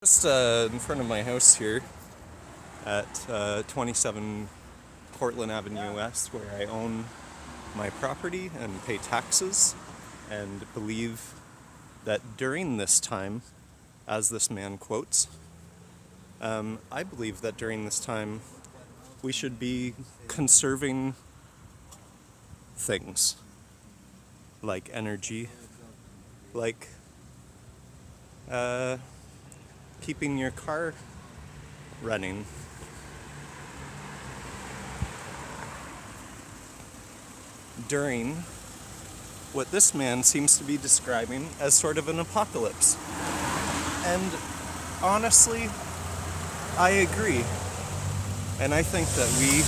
Just in front of my house here at 27 Portland Avenue West, where I own my property and pay taxes, and believe that during this time, as this man quotes, I believe that during this time we should be conserving things like energy, like keeping your car running. During what this man seems to be describing as sort of an apocalypse. And honestly, I agree. And I think that we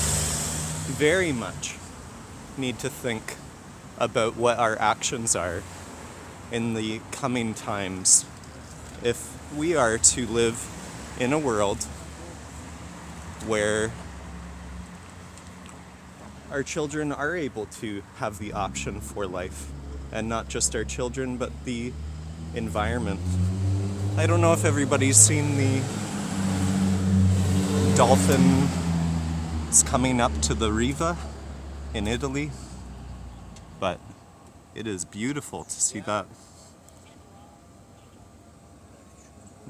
very much need to think about what our actions are in the coming times if we are to live in a world where our children are able to have the option for life, and not just our children, but the environment. I don't know if everybody's seen the dolphins coming up to the riva in Italy, but it is beautiful to see that.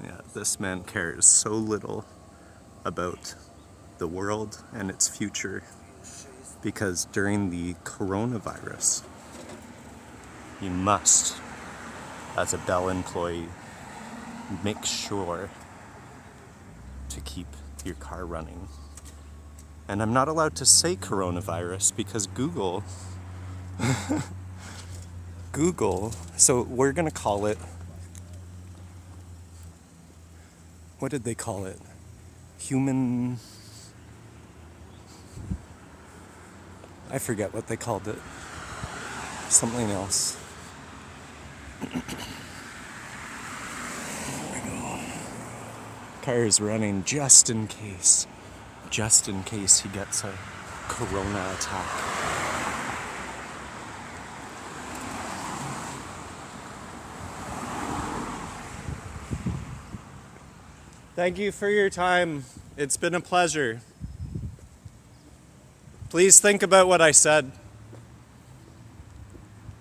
Yeah, this man cares so little about the world and its future, because during the coronavirus, you must, as a Bell employee, make sure to keep your car running. And I'm not allowed to say coronavirus because Google, so we're gonna call it, what did they call it? Human, I forget what they called it. Something else. There we go. Car is running just in case he gets a corona attack. Thank you for your time. It's been a pleasure. Please think about what I said.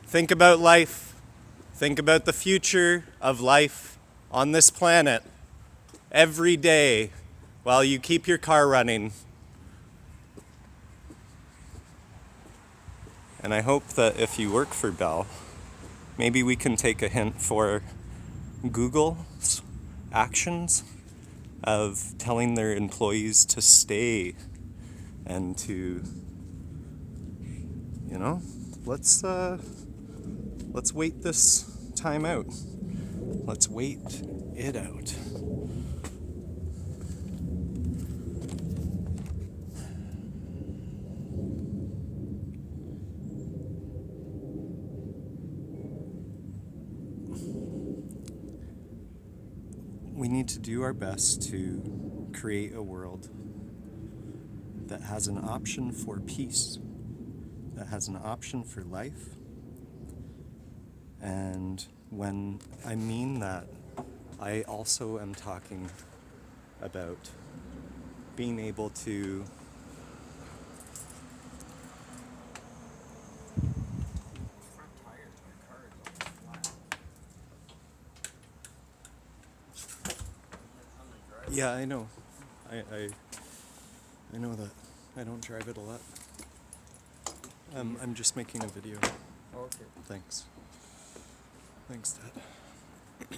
Think about life. Think about the future of life on this planet every day while you keep your car running. And I hope that if you work for Bell, maybe we can take a hint for Google's actions of telling their employees to stay and to, let's wait this time out. Let's wait it out. We need to do our best to create a world that has an option for peace, that has an option for life. And when I mean that, I also am talking about being able to Yeah, I know. I know that. I don't drive it a lot. I'm just making a video. Okay. Thanks. Thanks, Dad.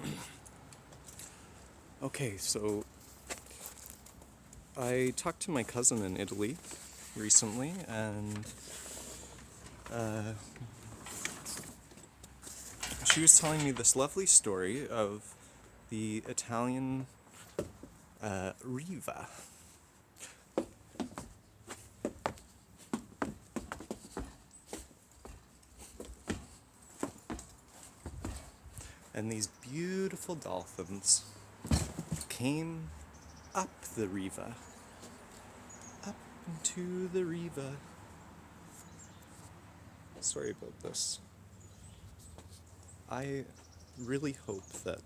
Okay, so I talked to my cousin in Italy recently, and she was telling me this lovely story of the Italian Riva. And these beautiful dolphins came up the Riva, up into the Riva. Sorry about this. I really hope that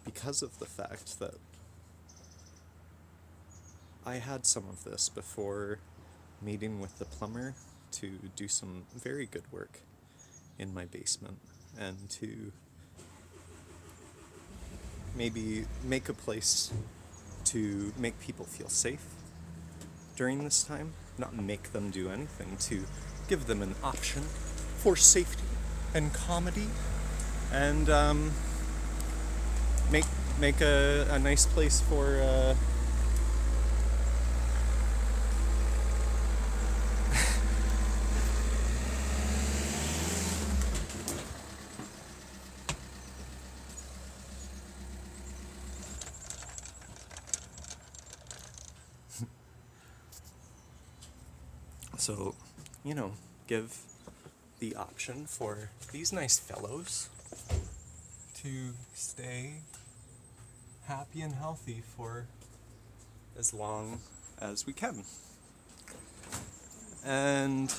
because of the fact that I had some of this before meeting with the plumber to do some very good work in my basement and to maybe make a place to make people feel safe during this time, not make them do anything, to give them an option for safety and comedy, and make a nice place for so, give the option for these nice fellows to stay happy and healthy for as long as we can. And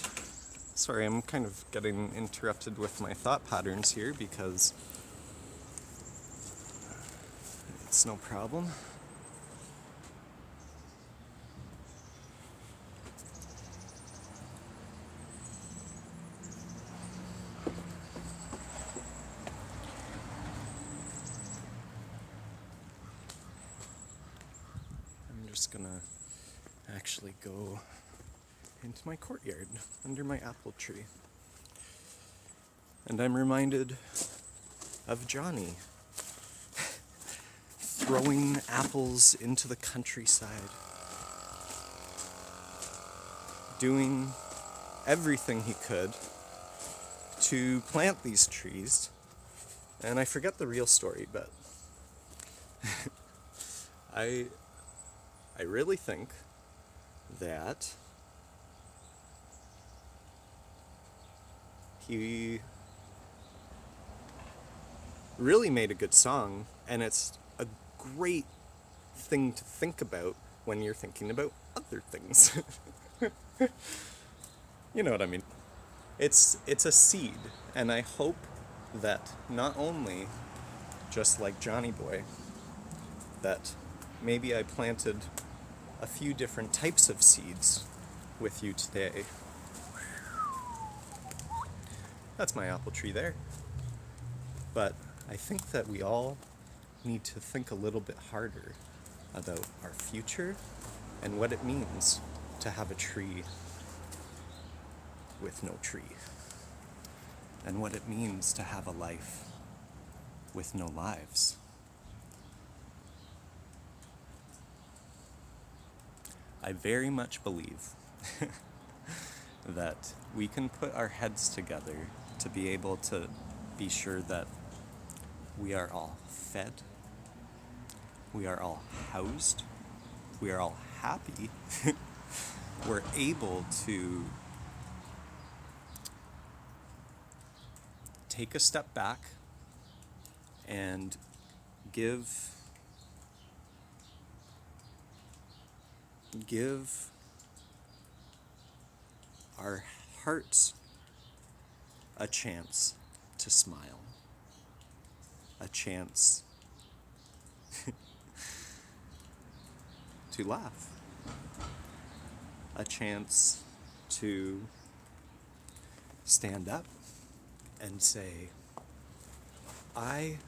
sorry, I'm kind of getting interrupted with my thought patterns here because it's no problem. I'm just gonna actually go into my courtyard under my apple tree. And I'm reminded of Johnny throwing apples into the countryside, doing everything he could to plant these trees. And I forget the real story, but I really think that he really made a good song, and it's a great thing to think about when you're thinking about other things. You know what I mean? It's a seed, and I hope that not only, just like Johnny Boy, that maybe I planted a few different types of seeds with you today. That's my apple tree there. But I think that we all need to think a little bit harder about our future and what it means to have a tree with no tree, and what it means to have a life with no lives. I very much believe that we can put our heads together to be able to be sure that we are all fed, we are all housed, we are all happy, we're able to take a step back and give our hearts a chance to smile, a chance to laugh, a chance to stand up and say, I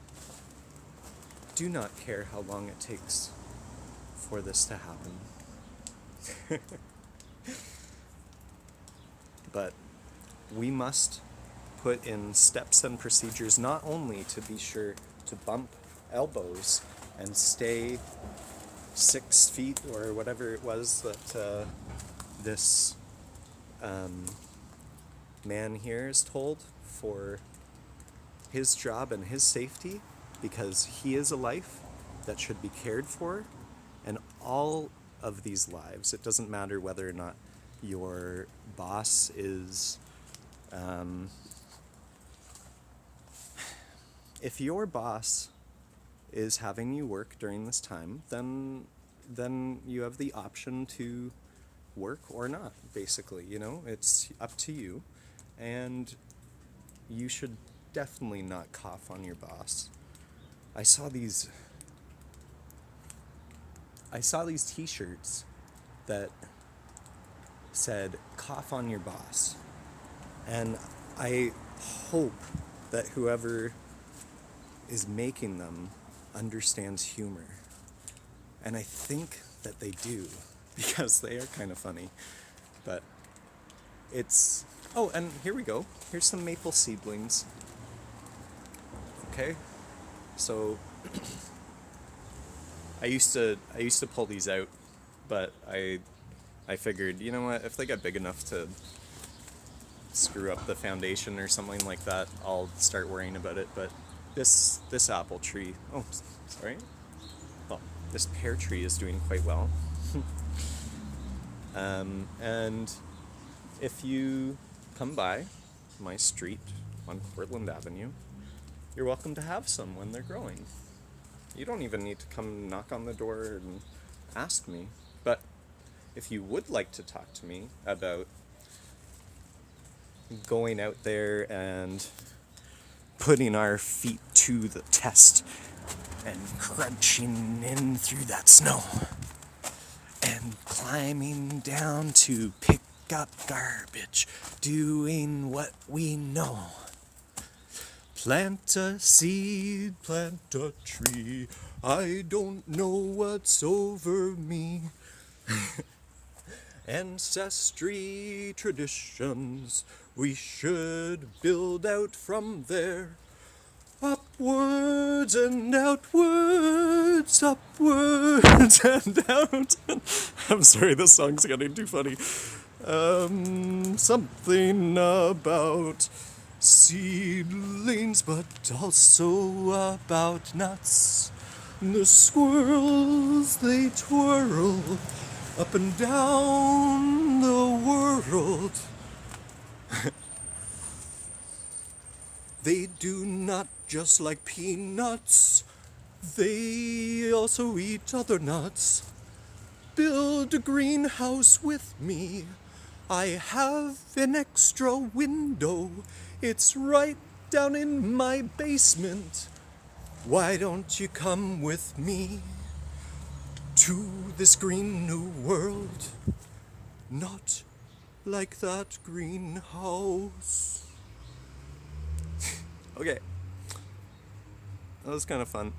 do not care how long it takes for this to happen. But we must put in steps and procedures not only to be sure to bump elbows and stay 6 feet or whatever it was that this man here is told for his job and his safety, because he is a life that should be cared for, and all of these lives, it doesn't matter whether or not your boss is if your boss is having you work during this time, then you have the option to work or not, basically, it's up to you, and you should definitely not cough on your boss. I saw these t-shirts that said, "Cough on your boss." And I hope that whoever is making them understands humor. And I think that they do, because they are kind of funny. But it's... Oh, and here we go. Here's some maple seedlings. Okay? So I used to pull these out, but I figured, you know what, if they get big enough to screw up the foundation or something like that, I'll start worrying about it. But this apple tree, oh, sorry. Well, this pear tree is doing quite well. And if you come by my street on Portland Avenue, you're welcome to have some when they're growing. You don't even need to come knock on the door and ask me. But if you would like to talk to me about going out there and putting our feet to the test and crunching in through that snow and climbing down to pick up garbage, doing what we know. Plant a seed, plant a tree, I don't know what's over me. Ancestry traditions, we should build out from there. Upwards and outwards, upwards and out. I'm sorry, this song's getting too funny. Something about seedlings, but also about nuts. The squirrels, they twirl up and down the world. They do not just like peanuts, they also eat other nuts. Build a greenhouse with me. I have an extra window. It's right down in my basement. Why don't you come with me to this green new world? Not like that greenhouse. Okay. That was kind of fun.